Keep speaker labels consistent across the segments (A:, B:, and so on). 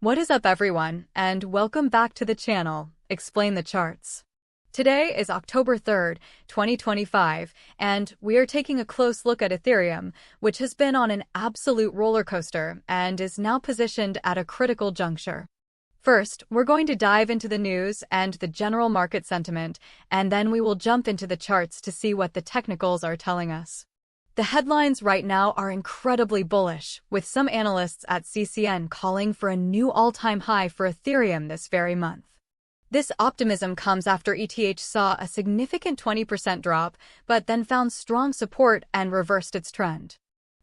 A: What is up, everyone, and welcome back to the channel, Explain the Charts. Today is October 3rd, 2025, and we are taking a close look at Ethereum, which has been on an absolute roller coaster and is now positioned at a critical juncture. First, we're going to dive into the news and the general market sentiment, and then we will jump into the charts to see what the technicals are telling us. The headlines right now are incredibly bullish, with some analysts at CCN calling for a new all-time high for Ethereum this very month. This optimism comes after ETH saw a significant 20% drop, but then found strong support and reversed its trend.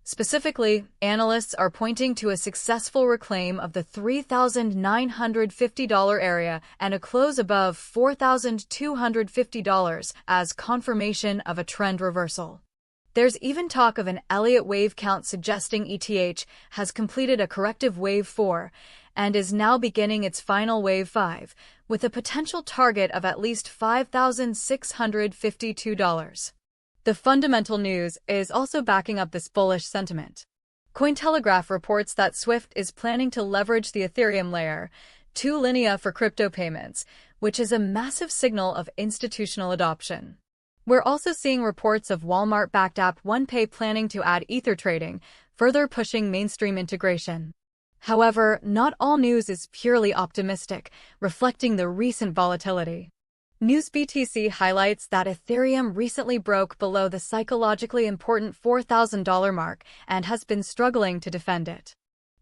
A: Specifically, analysts are pointing to a successful reclaim of the $3,950 area and a close above $4,250 as confirmation of a trend reversal. There's even talk of an Elliott Wave count suggesting ETH has completed a corrective Wave 4 and is now beginning its final Wave 5, with a potential target of at least $5,652. The fundamental news is also backing up this bullish sentiment. Cointelegraph reports that Swift is planning to leverage the Ethereum layer 2 Linea for crypto payments, which is a massive signal of institutional adoption. We're also seeing reports of Walmart-backed app OnePay planning to add Ether trading, further pushing mainstream integration. However, not all news is purely optimistic, reflecting the recent volatility. NewsBTC highlights that Ethereum recently broke below the psychologically important $4,000 mark and has been struggling to defend it.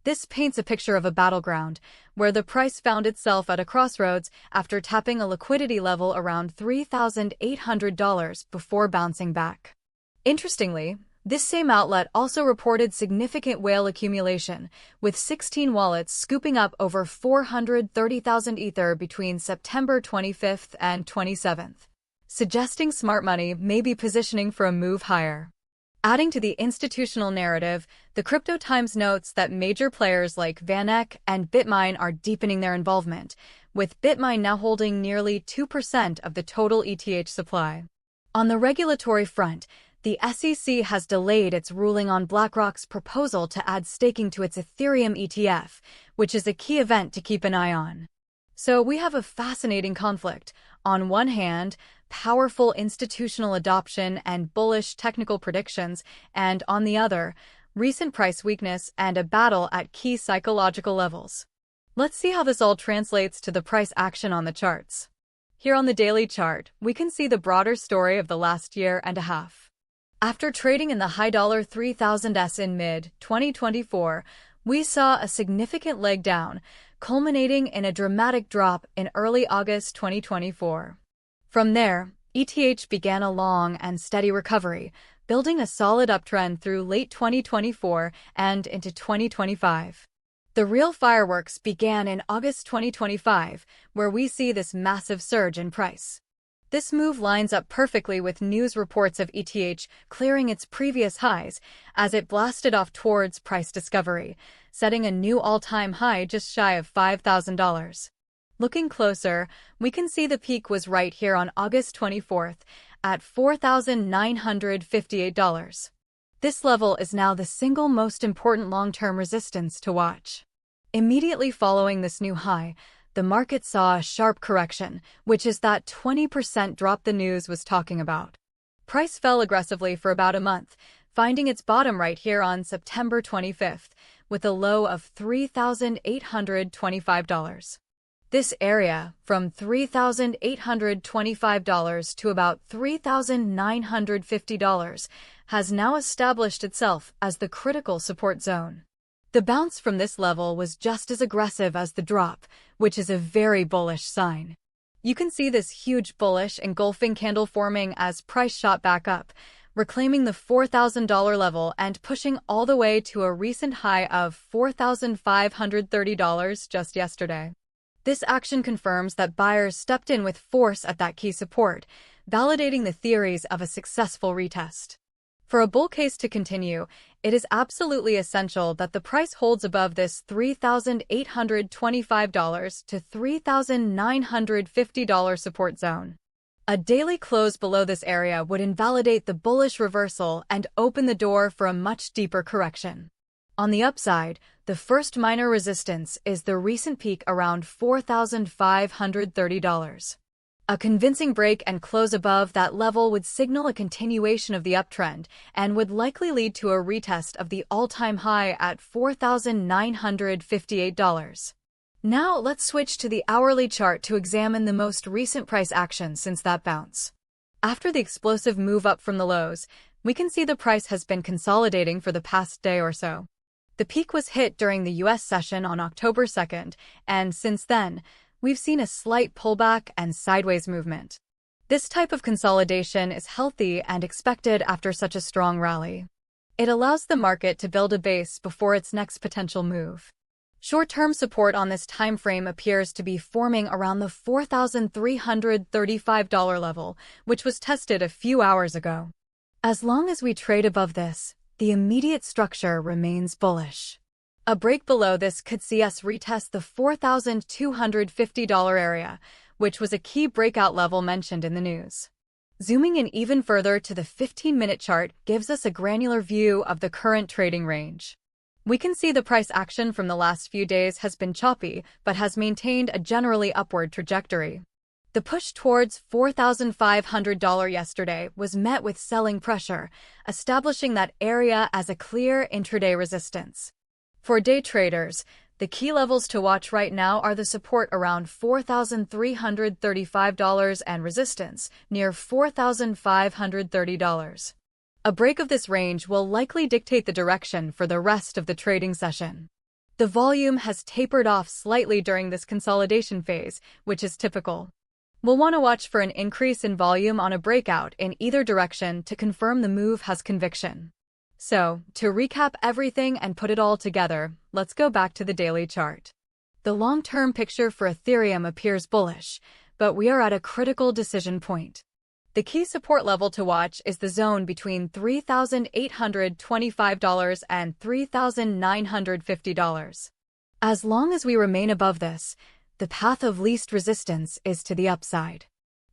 A: This paints a picture of a battleground, where the price found itself at a crossroads after tapping a liquidity level around $3,800 before bouncing back. Interestingly, this same outlet also reported significant whale accumulation, with 16 wallets scooping up over 430,000 Ether between September 25th and 27th, suggesting smart money may be positioning for a move higher. Adding to the institutional narrative, the Crypto Times notes that major players like VanEck and Bitmain are deepening their involvement, with Bitmain now holding nearly 2% of the total ETH supply. On the regulatory front, the SEC has delayed its ruling on BlackRock's proposal to add staking to its Ethereum ETF, which is a key event to keep an eye on. So we have a fascinating conflict. On one hand, powerful institutional adoption and bullish technical predictions, and on the other, recent price weakness and a battle at key psychological levels. Let's see how this all translates to the price action on the charts. Here on the daily chart, we can see the broader story of the last year and a half. After trading in the high $3,000s in mid-2024, we saw a significant leg down, culminating in a dramatic drop in early August 2024. From there, ETH began a long and steady recovery, building a solid uptrend through late 2024 and into 2025. The real fireworks began in August 2025, where we see this massive surge in price. This move lines up perfectly with news reports of ETH clearing its previous highs as it blasted off towards price discovery, setting a new all-time high just shy of $5,000. Looking closer, we can see the peak was right here on August 24th at $4,958. This level is now the single most important long-term resistance to watch. Immediately following this new high, the market saw a sharp correction, which is that 20% drop the news was talking about. Price fell aggressively for about a month, finding its bottom right here on September 25th, with a low of $3,825. This area, from $3,825 to about $3,950, has now established itself as the critical support zone. The bounce from this level was just as aggressive as the drop, which is a very bullish sign. You can see this huge bullish engulfing candle forming as price shot back up, reclaiming the $4,000 level and pushing all the way to a recent high of $4,530 just yesterday. This action confirms that buyers stepped in with force at that key support, validating the theories of a successful retest. For a bull case to continue, it is absolutely essential that the price holds above this $3,825 to $3,950 support zone. A daily close below this area would invalidate the bullish reversal and open the door for a much deeper correction. On the upside, the first minor resistance is the recent peak around $4,530. A convincing break and close above that level would signal a continuation of the uptrend and would likely lead to a retest of the all-time high at $4,958. Now let's switch to the hourly chart to examine the most recent price action since that bounce. After the explosive move up from the lows, we can see the price has been consolidating for the past day or so. The peak was hit during the US session on October 2nd, and since then, we've seen a slight pullback and sideways movement. This type of consolidation is healthy and expected after such a strong rally. It allows the market to build a base before its next potential move. Short-term support on this time frame appears to be forming around the $4,335 level, which was tested a few hours ago. As long as we trade above this, the immediate structure remains bullish. A break below this could see us retest the $4,250 area, which was a key breakout level mentioned in the news. Zooming in even further to the 15-minute chart gives us a granular view of the current trading range. We can see the price action from the last few days has been choppy, but has maintained a generally upward trajectory. The push towards $4,500 yesterday was met with selling pressure, establishing that area as a clear intraday resistance. For day traders, the key levels to watch right now are the support around $4,335 and resistance near $4,530. A break of this range will likely dictate the direction for the rest of the trading session. The volume has tapered off slightly during this consolidation phase, which is typical. We'll want to watch for an increase in volume on a breakout in either direction to confirm the move has conviction. So, to recap everything and put it all together, let's go back to the daily chart. The long-term picture for Ethereum appears bullish, but we are at a critical decision point. The key support level to watch is the zone between $3,825 and $3,950. As long as we remain above this, the path of least resistance is to the upside.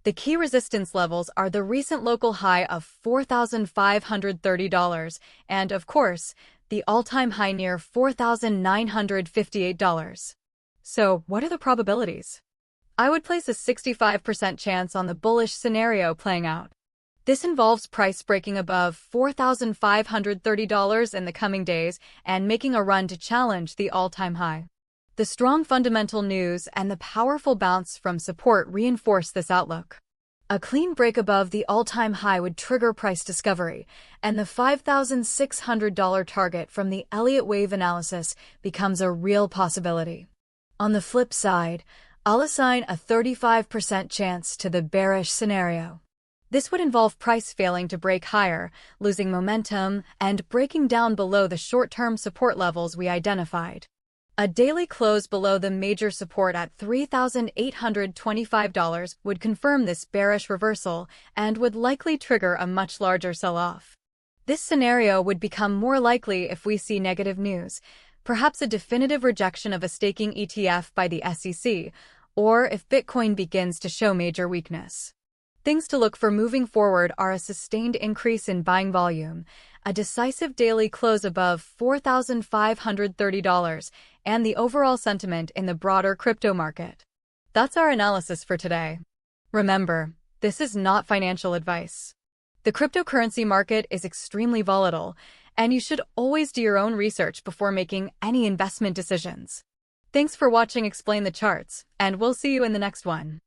A: The key resistance levels are the recent local high of $4,530 and, of course, the all-time high near $4,958. So, what are the probabilities? I would place a 65% chance on the bullish scenario playing out. This involves price breaking above $4,530 in the coming days and making a run to challenge the all-time high. The strong fundamental news and the powerful bounce from support reinforce this outlook. A clean break above the all-time high would trigger price discovery, and the $5,600 target from the Elliott Wave analysis becomes a real possibility. On the flip side, I'll assign a 35% chance to the bearish scenario. This would involve price failing to break higher, losing momentum, and breaking down below the short-term support levels we identified. A daily close below the major support at $3,825 would confirm this bearish reversal and would likely trigger a much larger sell-off. This scenario would become more likely if we see negative news, perhaps a definitive rejection of a staking ETF by the SEC, or if Bitcoin begins to show major weakness. Things to look for moving forward are a sustained increase in buying volume, a decisive daily close above $4,530, and the overall sentiment in the broader crypto market. That's our analysis for today. Remember, this is not financial advice. The cryptocurrency market is extremely volatile, and you should always do your own research before making any investment decisions. Thanks for watching Explain the Charts, and we'll see you in the next one.